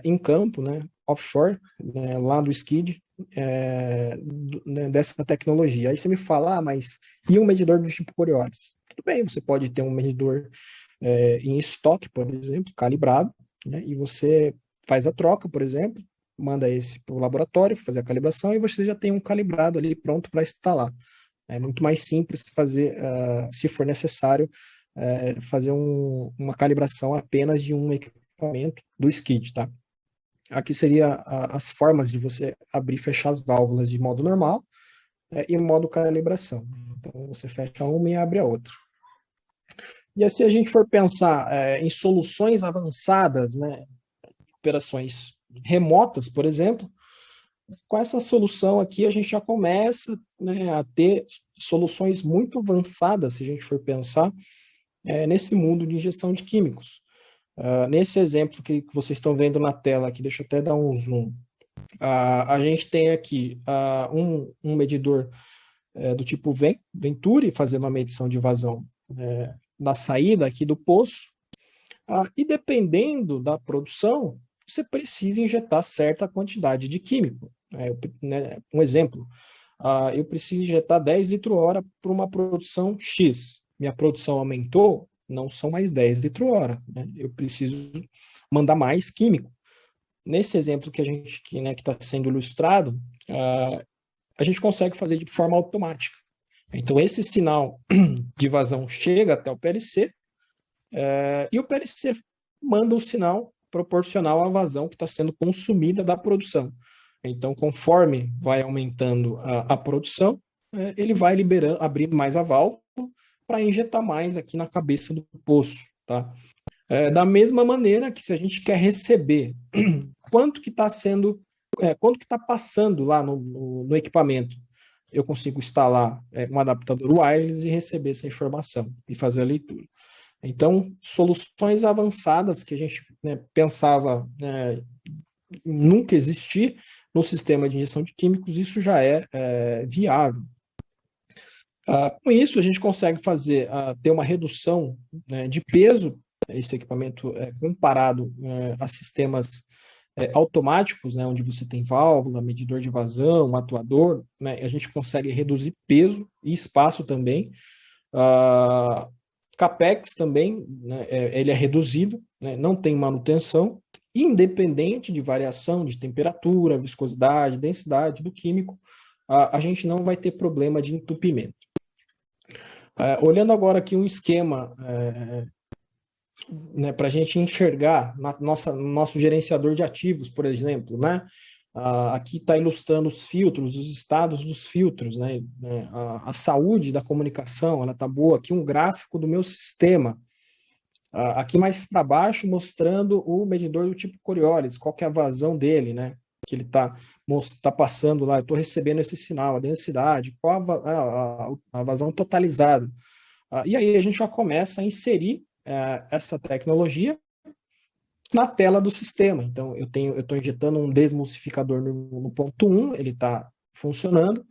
em campo, né, offshore, né, lá do skid, né, dessa tecnologia. Aí você me fala, mas e um medidor do tipo Coriolis? Tudo bem, você pode ter um medidor em estoque, por exemplo, calibrado, né, e você faz a troca, por exemplo, manda esse para o laboratório, fazer a calibração, e você já tem um calibrado ali pronto para instalar. É muito mais simples fazer, se for necessário, fazer uma calibração apenas de um equipamento do skid, tá? Aqui seria as formas de você abrir e fechar as válvulas de modo normal e modo calibração. Então, você fecha uma e abre a outra. E assim, a gente for pensar em soluções avançadas, né, operações remotas, por exemplo, com essa solução aqui a gente já começa, né, a ter soluções muito avançadas, se a gente for pensar, nesse mundo de injeção de químicos. Nesse exemplo que vocês estão vendo na tela aqui, deixa eu até dar um zoom. A gente tem aqui um medidor do tipo Venturi, fazendo uma medição de vazão da saída aqui do poço. E dependendo da produção, você precisa injetar certa quantidade de químico. Um exemplo, eu preciso injetar 10 litros hora para uma produção X. Minha produção aumentou, não são mais 10 litros hora. Né? Eu preciso mandar mais químico. Nesse exemplo que está sendo ilustrado, a gente consegue fazer de forma automática. Então, esse sinal de vazão chega até o PLC e o PLC manda o sinal proporcional à vazão que está sendo consumida da produção. Então, conforme vai aumentando a produção, ele vai abrindo mais a válvula para injetar mais aqui na cabeça do poço, tá? Da mesma maneira que se a gente quer receber quanto que está passando lá no equipamento, eu consigo instalar um adaptador wireless e receber essa informação e fazer a leitura. Então, soluções avançadas que a gente pensava nunca existir, no sistema de injeção de químicos, isso já é viável. Com isso, a gente consegue ter uma redução, né, de peso. Esse equipamento é comparado a sistemas automáticos, né, onde você tem válvula, medidor de vazão, atuador, né, a gente consegue reduzir peso e espaço também. CAPEX também, né, ele é reduzido, né, não tem manutenção, independente de variação de temperatura, viscosidade, densidade do químico, a gente não vai ter problema de entupimento. Olhando agora aqui um esquema, né, para a gente enxergar no nosso gerenciador de ativos, por exemplo, né? Aqui está ilustrando os filtros, os estados dos filtros, né? A saúde da comunicação, ela está boa. Aqui um gráfico do meu sistema. Aqui mais para baixo, mostrando o medidor do tipo Coriolis, qual que é a vazão dele, né? Que ele está passando lá, eu estou recebendo esse sinal, a densidade, qual a vazão totalizada. E aí a gente já começa a inserir essa tecnologia na tela do sistema. Então, eu estou injetando um desmulsificador no ponto 1, ele está funcionando,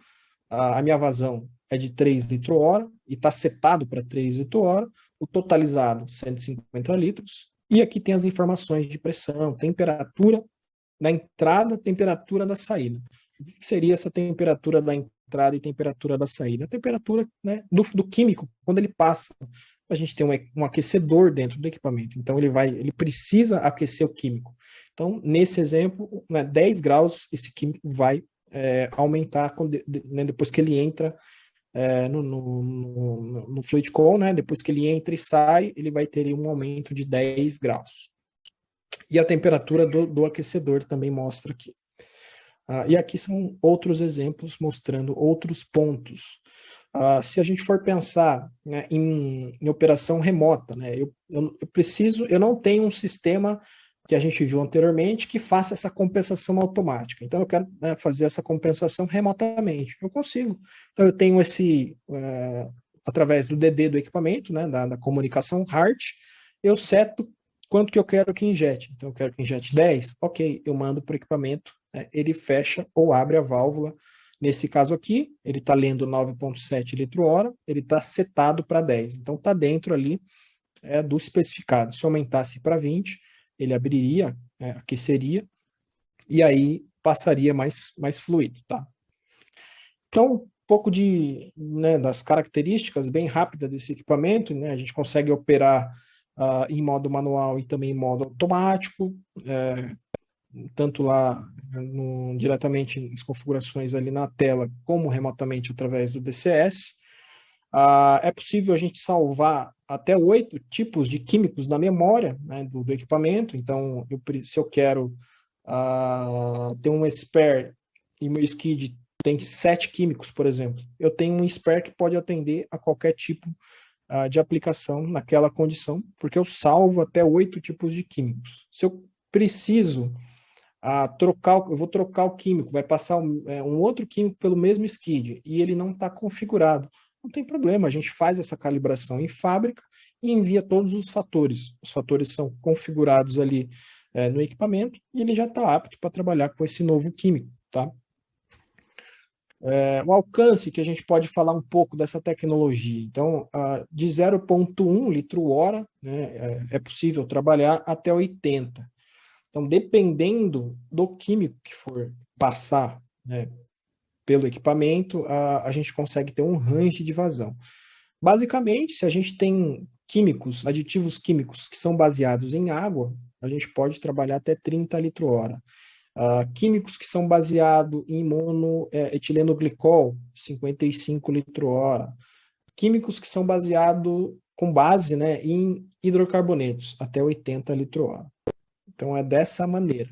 a minha vazão é de 3 litros hora, e está setado para 3 litros hora, o totalizado 150 litros, e aqui tem as informações de pressão, temperatura da entrada, temperatura da saída. O que seria essa temperatura da entrada e temperatura da saída? A temperatura, né, do químico, quando ele passa. A gente tem um aquecedor dentro do equipamento, então ele precisa aquecer o químico. Então, nesse exemplo, né, 10 graus, esse químico vai aumentar né, depois que ele entra no fluid call, né, depois que ele entra e sai, ele vai ter um aumento de 10 graus. E a temperatura do aquecedor também mostra aqui. E aqui são outros exemplos mostrando outros pontos. Se a gente for pensar, né, em operação remota, né, eu não tenho um sistema que a gente viu anteriormente que faça essa compensação automática. Então, eu quero, né, fazer essa compensação remotamente. Eu consigo. Então, eu tenho através do DD do equipamento, né, da comunicação HART, eu seto quanto que eu quero que injete. Então, eu quero que injete 10, ok, eu mando para o equipamento, né, ele fecha ou abre a válvula. Nesse caso aqui, ele está lendo 9,7 litro hora, ele está setado para 10. Então, está dentro ali do especificado. Se eu aumentasse para 20, ele abriria, aqueceria, e aí passaria mais fluido, tá? Então, um pouco né, das características bem rápidas desse equipamento, né? A gente consegue operar em modo manual e também em modo automático, tanto lá diretamente nas configurações ali na tela, como remotamente através do DCS. É possível a gente salvar até 8 tipos de químicos na memória, né, do equipamento. Então, se eu quero ter um spare e meu skid tem 7 químicos, por exemplo, eu tenho um spare que pode atender a qualquer tipo de aplicação naquela condição, porque eu salvo até 8 tipos de químicos. Se eu preciso eu vou trocar o químico, vai passar um outro químico pelo mesmo skid e ele não está configurado, não tem problema, a gente faz essa calibração em fábrica e envia todos os fatores. Os fatores são configurados ali no equipamento e ele já está apto para trabalhar com esse novo químico, tá? O alcance, que a gente pode falar um pouco dessa tecnologia. Então, de 0,1 litro hora, né, é possível trabalhar até 80. Então, dependendo do químico que for passar, né, pelo equipamento, a gente consegue ter um range de vazão. Basicamente, se a gente tem aditivos químicos que são baseados em água, a gente pode trabalhar até 30 litro hora. Químicos que são baseados em monoetilenoglicol, 55 litro hora. Químicos que são baseados com base, né, em hidrocarbonetos, até 80 litro hora. Então, é dessa maneira.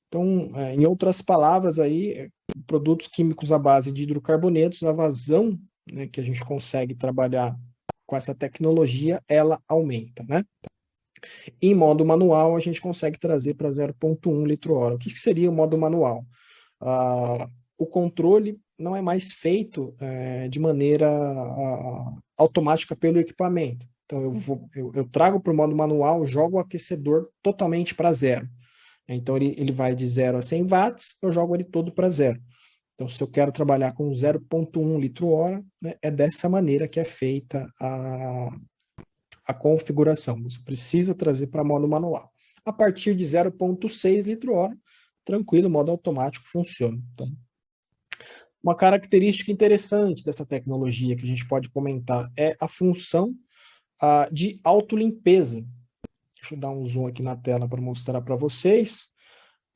Então, em outras palavras, aí, produtos químicos à base de hidrocarbonetos, a vazão, né, que a gente consegue trabalhar com essa tecnologia, ela aumenta, né? Em modo manual, a gente consegue trazer para 0,1 litro hora. O que seria o modo manual? O controle não é mais feito de maneira automática pelo equipamento. Então, eu trago para o modo manual, jogo o aquecedor totalmente para 0. Então, ele vai de 0 a 100 watts, eu jogo ele todo para 0. Então, se eu quero trabalhar com 0,1 litro-hora, né, é dessa maneira que é feita a configuração. Você precisa trazer para modo manual. A partir de 0,6 litro-hora, tranquilo, modo automático funciona. Então, uma característica interessante dessa tecnologia que a gente pode comentar é a função de autolimpeza. Deixa eu dar um zoom aqui na tela para mostrar para vocês.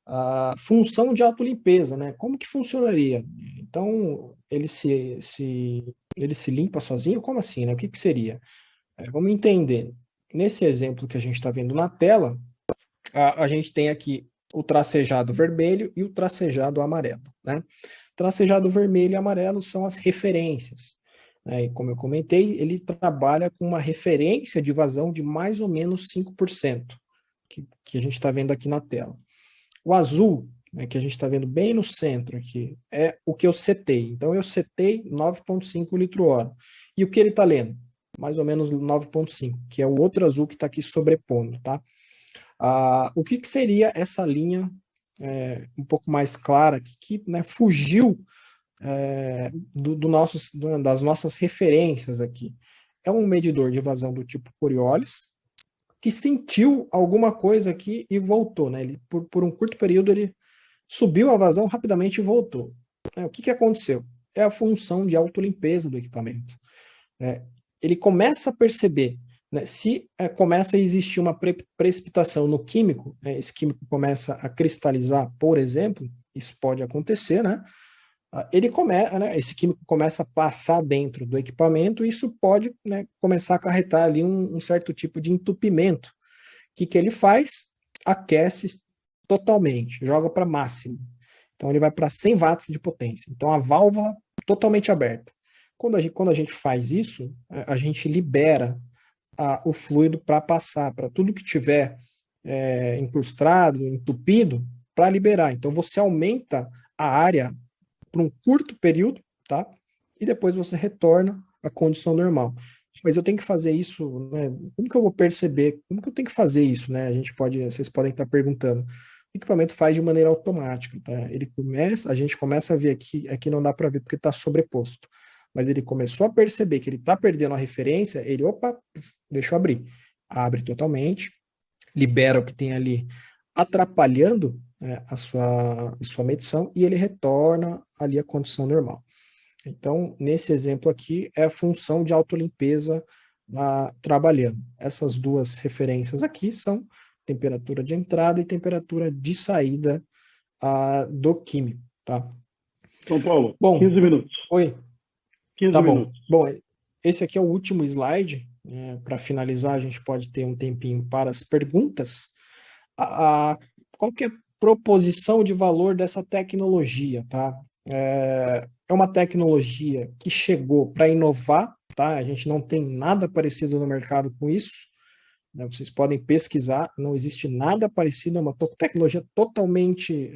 A função de autolimpeza, né? Como que funcionaria? Então, ele se limpa sozinho? Como assim, né? O que que seria? Vamos entender. Nesse exemplo que a gente está vendo na tela, a gente tem aqui o tracejado vermelho e o tracejado amarelo, né? Tracejado vermelho e amarelo são as referências, né? E como eu comentei, ele trabalha com uma referência de vazão de mais ou menos 5%, que a gente está vendo aqui na tela. O azul, né, que a gente está vendo bem no centro aqui, é o que eu setei. Então, eu setei 9,5 litro-hora. E o que ele está lendo? Mais ou menos 9,5, que é o outro azul que está aqui sobrepondo, tá? O que seria essa linha um pouco mais clara, que né, fugiu das nossas referências aqui? É um medidor de vazão do tipo Coriolis, que sentiu alguma coisa aqui e voltou, né? Ele, por um curto período, ele subiu a vazão rapidamente e voltou. O que aconteceu? É a função de autolimpeza do equipamento. Ele começa a perceber, né, se começa a existir uma precipitação no químico, né, esse químico começa a cristalizar, por exemplo, isso pode acontecer, né? Esse químico começa a passar dentro do equipamento e isso pode, né, começar a acarretar ali um certo tipo de entupimento. O que ele faz? Aquece totalmente, joga para máximo. Então ele vai para 100 watts de potência. Então a válvula totalmente aberta. Quando a gente faz isso, a gente libera o fluido para passar, para tudo que tiver incrustado, entupido, para liberar. Então você aumenta a área por um curto período, tá? E depois você retorna à condição normal. Mas eu tenho que fazer isso, né? Como que eu vou perceber? Como que eu tenho que fazer isso, né? Vocês podem estar perguntando. O equipamento faz de maneira automática, tá? A gente começa a ver aqui não dá para ver porque está sobreposto. Mas ele começou a perceber que ele está perdendo a referência, opa, deixa eu abrir. Abre totalmente, libera o que tem ali atrapalhando a sua medição e ele retorna ali à condição normal. Então, nesse exemplo aqui, é a função de autolimpeza trabalhando. Essas duas referências aqui são temperatura de entrada e temperatura de saída do químico, tá? São Paulo, Bom, 15 minutos. Oi. 15 tá minutos. Bom, esse aqui é o último slide. Para finalizar, a gente pode ter um tempinho para as perguntas. Qual que é a proposição de valor dessa tecnologia, tá? É uma tecnologia que chegou para inovar, tá? A gente não tem nada parecido no mercado com isso, né? Vocês podem pesquisar, não existe nada parecido, é uma tecnologia totalmente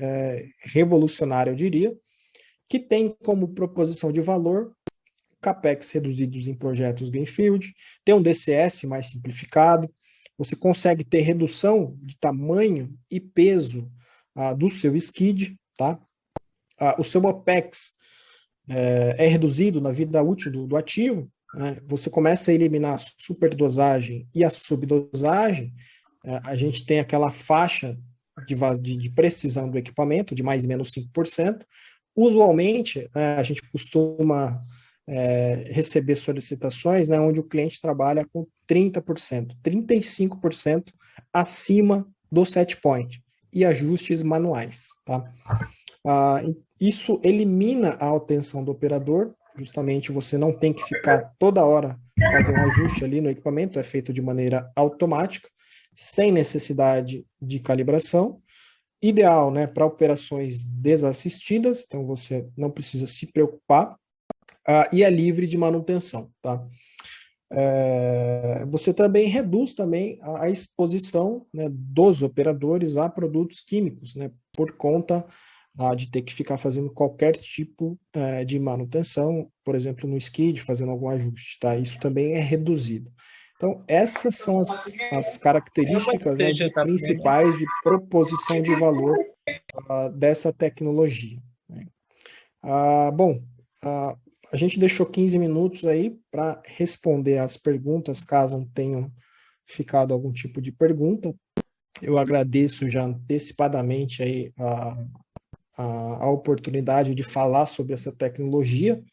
revolucionária, eu diria, que tem como proposição de valor CAPEX reduzidos em projetos Greenfield, tem um DCS mais simplificado, você consegue ter redução de tamanho e peso do seu skid, tá? O seu OPEX é reduzido na vida útil do ativo, né? Você começa a eliminar a superdosagem e a subdosagem, a gente tem aquela faixa de precisão do equipamento, de mais ou menos 5%. Usualmente, a gente costuma receber solicitações, né, onde o cliente trabalha com 30%, 35% acima do set point e ajustes manuais, tá? Isso elimina a atenção do operador, justamente você não tem que ficar toda hora fazer um ajuste ali no equipamento, é feito de maneira automática, sem necessidade de calibração. Ideal, né, para operações desassistidas, então você não precisa se preocupar, e é livre de manutenção, tá? Você também reduz também a exposição, né, dos operadores a produtos químicos, né, por conta de ter que ficar fazendo qualquer tipo de manutenção, por exemplo, no skid, fazendo algum ajuste, tá? Isso também é reduzido. Então, essas são as características, né, principais de proposição de valor dessa tecnologia, né? Bom, a gente deixou 15 minutos aí para responder as perguntas, caso tenham ficado algum tipo de pergunta. Eu agradeço já antecipadamente aí a oportunidade de falar sobre essa tecnologia,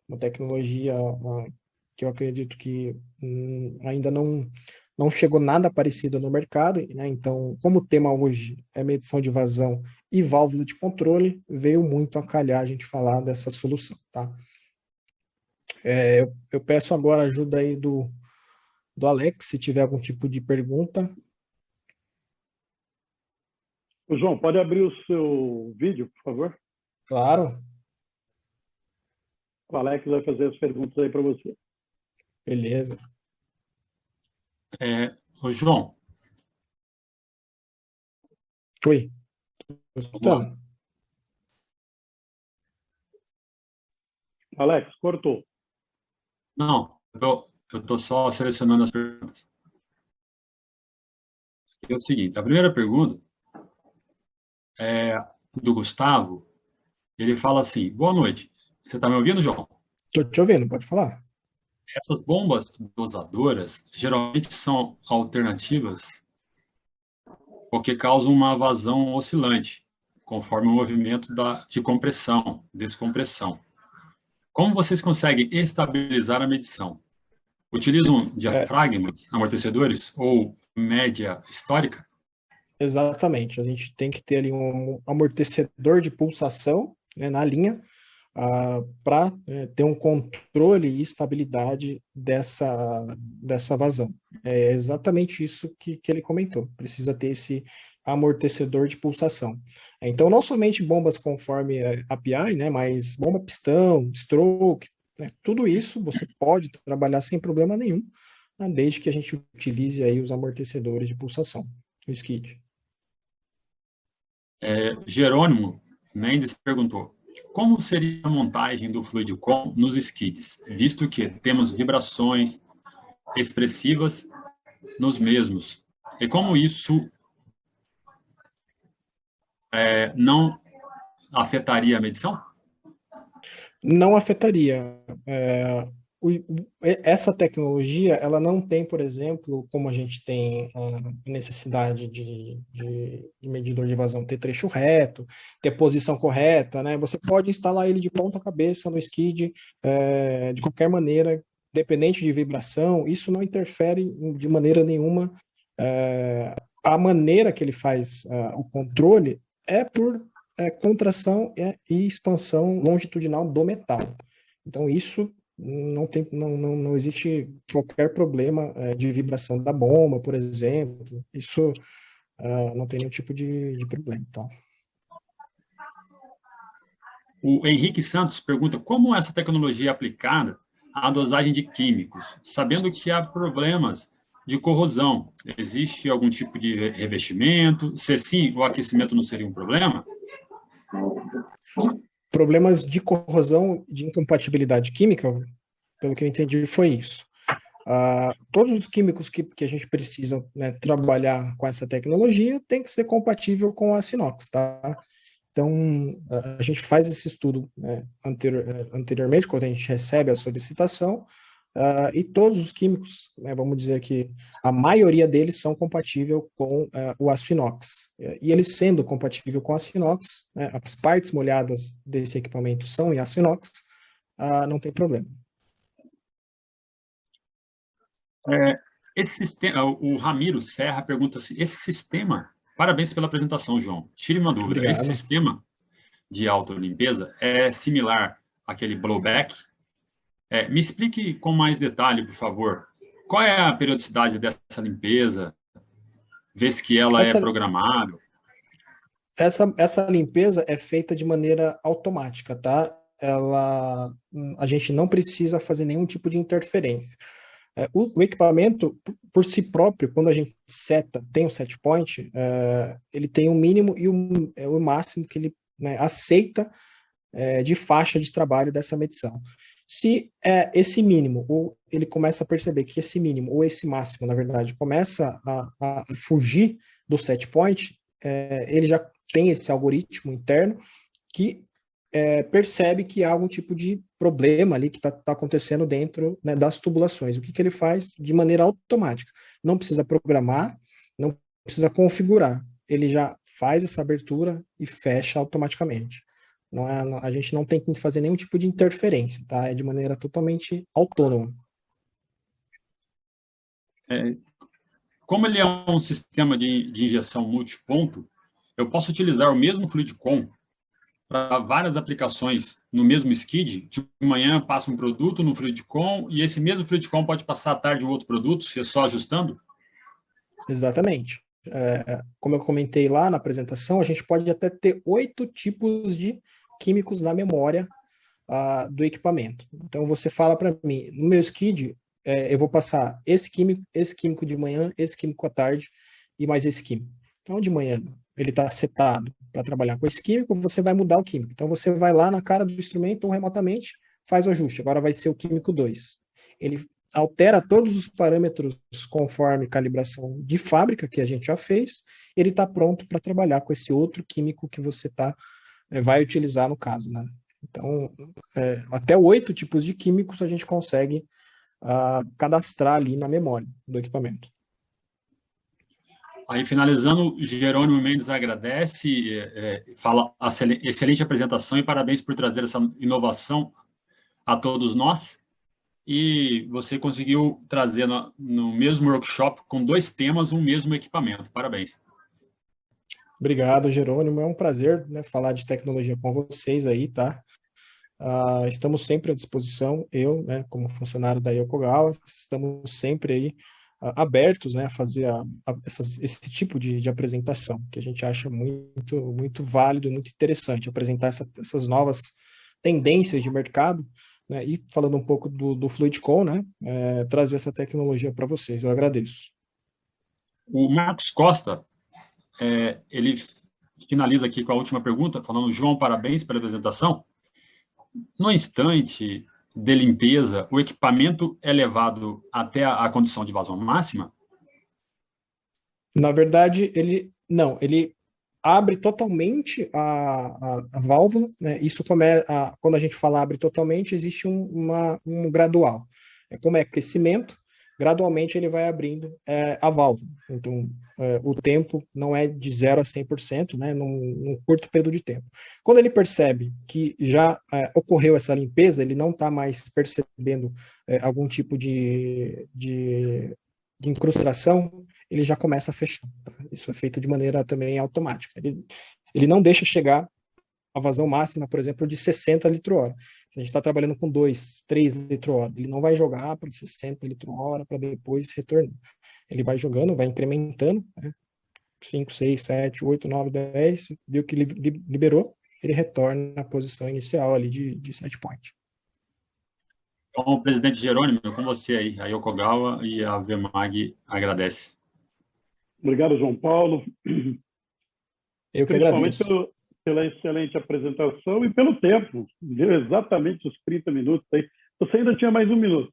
uma tecnologia que eu acredito que ainda não chegou nada parecido no mercado, né? Então, como o tema hoje é medição de vazão e válvula de controle, veio muito a calhar a gente falar dessa solução, tá? Eu peço agora a ajuda aí do Alex, se tiver algum tipo de pergunta. O João, pode abrir o seu vídeo, por favor? Claro. O Alex vai fazer as perguntas aí para você. Beleza. Ô, João. Oi. Estou escutando. Alex, cortou. Não, eu estou só selecionando as perguntas. É o seguinte, a primeira pergunta é do Gustavo. Ele fala assim: boa noite. Você está me ouvindo, João? Estou te ouvindo, pode falar. Essas bombas dosadoras geralmente são alternativas porque causam uma vazão oscilante, conforme o movimento de compressão, descompressão. Como vocês conseguem estabilizar a medição? Utilizam diafragmas, amortecedores ou média histórica? Exatamente. A gente tem que ter ali um amortecedor de pulsação, né, na linha, para ter um controle e estabilidade dessa vazão. É exatamente isso que ele comentou. Precisa ter esse amortecedor de pulsação. Então, não somente bombas conforme a PI, né, mas bomba pistão, stroke, né, tudo isso você pode trabalhar sem problema nenhum, né, desde que a gente utilize aí os amortecedores de pulsação, o skid. Jerônimo Mendes perguntou: como seria a montagem do Fluidicom nos skids, visto que temos vibrações expressivas nos mesmos? E como isso não afetaria a medição? Não afetaria. Essa tecnologia, ela não tem, por exemplo, como a gente tem a necessidade de medidor de vazão ter trecho reto, ter posição correta, né? Você pode instalar ele de ponta cabeça no skid, de qualquer maneira, dependente de vibração, isso não interfere de maneira nenhuma. A maneira que ele faz o controle é por contração e expansão longitudinal do metal. Então, isso não existe qualquer problema de vibração da bomba, por exemplo. Isso não tem nenhum tipo de problema. Então. O Henrique Santos pergunta como essa tecnologia é aplicada à dosagem de químicos, sabendo que há problemas de corrosão. Existe algum tipo de revestimento? Se sim, o aquecimento não seria um problema? Problemas de corrosão, de incompatibilidade química, pelo que eu entendi, foi isso. Todos os químicos que a gente precisa, né, trabalhar com essa tecnologia tem que ser compatível com a Sinox, tá? Então, a gente faz esse estudo, né, anteriormente, quando a gente recebe a solicitação, e todos os químicos, né, vamos dizer que a maioria deles são compatíveis com o aço inox. E eles sendo compatível com aço inox, né, as partes molhadas desse equipamento são em aço inox, não tem problema. Esse sistema, o Ramiro Serra pergunta assim: esse sistema, parabéns pela apresentação, João. Tire uma dúvida. Obrigado. Esse sistema de autolimpeza é similar àquele blowback? Me explique com mais detalhe, por favor. Qual é a periodicidade dessa limpeza? Vê-se que ela é programável. Essa limpeza é feita de maneira automática, tá? A gente não precisa fazer nenhum tipo de interferência. O equipamento, por si próprio, quando a gente tem o set point, ele tem o mínimo e o máximo que ele, né, aceita de faixa de trabalho dessa medição. Se esse mínimo, ou ele começa a perceber que esse mínimo, ou esse máximo, na verdade, começa a fugir do set point, ele já tem esse algoritmo interno que percebe que há algum tipo de problema ali que está acontecendo dentro, né, das tubulações. O que ele faz? De maneira automática. Não precisa programar, não precisa configurar. Ele já faz essa abertura e fecha automaticamente. A gente não tem que fazer nenhum tipo de interferência, tá? É de maneira totalmente autônoma. Como ele é um sistema de injeção multiponto, eu posso utilizar o mesmo FluidCon para várias aplicações no mesmo skid. De manhã passa um produto no FluidCon e esse mesmo FluidCon pode passar à tarde um outro produto, se é só ajustando? Exatamente. Como eu comentei lá na apresentação, a gente pode até ter 8 tipos de químicos na memória do equipamento. Então, você fala para mim, no meu skid, eu vou passar esse químico de manhã, esse químico à tarde e mais esse químico. Então, de manhã, ele está setado para trabalhar com esse químico, você vai mudar o químico. Então, você vai lá na cara do instrumento ou remotamente, faz o ajuste. Agora vai ser o químico 2. Ele altera todos os parâmetros conforme calibração de fábrica que a gente já fez, ele está pronto para trabalhar com esse outro químico que você vai utilizar no caso, né? Então, até 8 tipos de químicos a gente consegue cadastrar ali na memória do equipamento. Aí, finalizando, Jerônimo Mendes agradece, fala excelente apresentação e parabéns por trazer essa inovação a todos nós. E você conseguiu trazer no mesmo workshop, com 2 temas, um mesmo equipamento. Parabéns. Obrigado, Jerônimo. É um prazer, né, falar de tecnologia com vocês aí, tá? Estamos sempre à disposição, eu, né, como funcionário da Yokogawa, estamos sempre aí abertos, né, a fazer esse tipo de apresentação, que a gente acha muito, muito válido, muito interessante, apresentar essas novas tendências de mercado, né, e falando um pouco do FluidCon, né, trazer essa tecnologia para vocês. Eu agradeço. O Marcos Costa, ele finaliza aqui com a última pergunta, falando: João, parabéns pela apresentação. No instante de limpeza, o equipamento é levado até a condição de vazão máxima? Na verdade, ele abre totalmente a válvula, né? Isso quando a gente fala abre totalmente, existe um gradual. Como é aquecimento, gradualmente ele vai abrindo a válvula. Então, o tempo não é de 0 a 100%, né? Num curto período de tempo. Quando ele percebe que já ocorreu essa limpeza, ele não está mais percebendo algum tipo de incrustação, ele já começa a fechar. Tá? Isso é feito de maneira também automática. Ele não deixa chegar a vazão máxima, por exemplo, de 60 litro-hora. A gente está trabalhando com 2, 3 litro-hora. Ele não vai jogar para 60 litro-hora para depois retornar. Ele vai jogando, vai incrementando, né? 5, 6, 7, 8, 9, 10, viu que liberou, ele retorna na posição inicial ali de set point. Então, presidente Jerônimo, com você aí, a Yokogawa e a VMAG agradece. Obrigado, João Paulo. Eu que agradeço. Principalmente pela excelente apresentação e pelo tempo. Deu exatamente os 30 minutos aí. Você ainda tinha mais 1 minuto.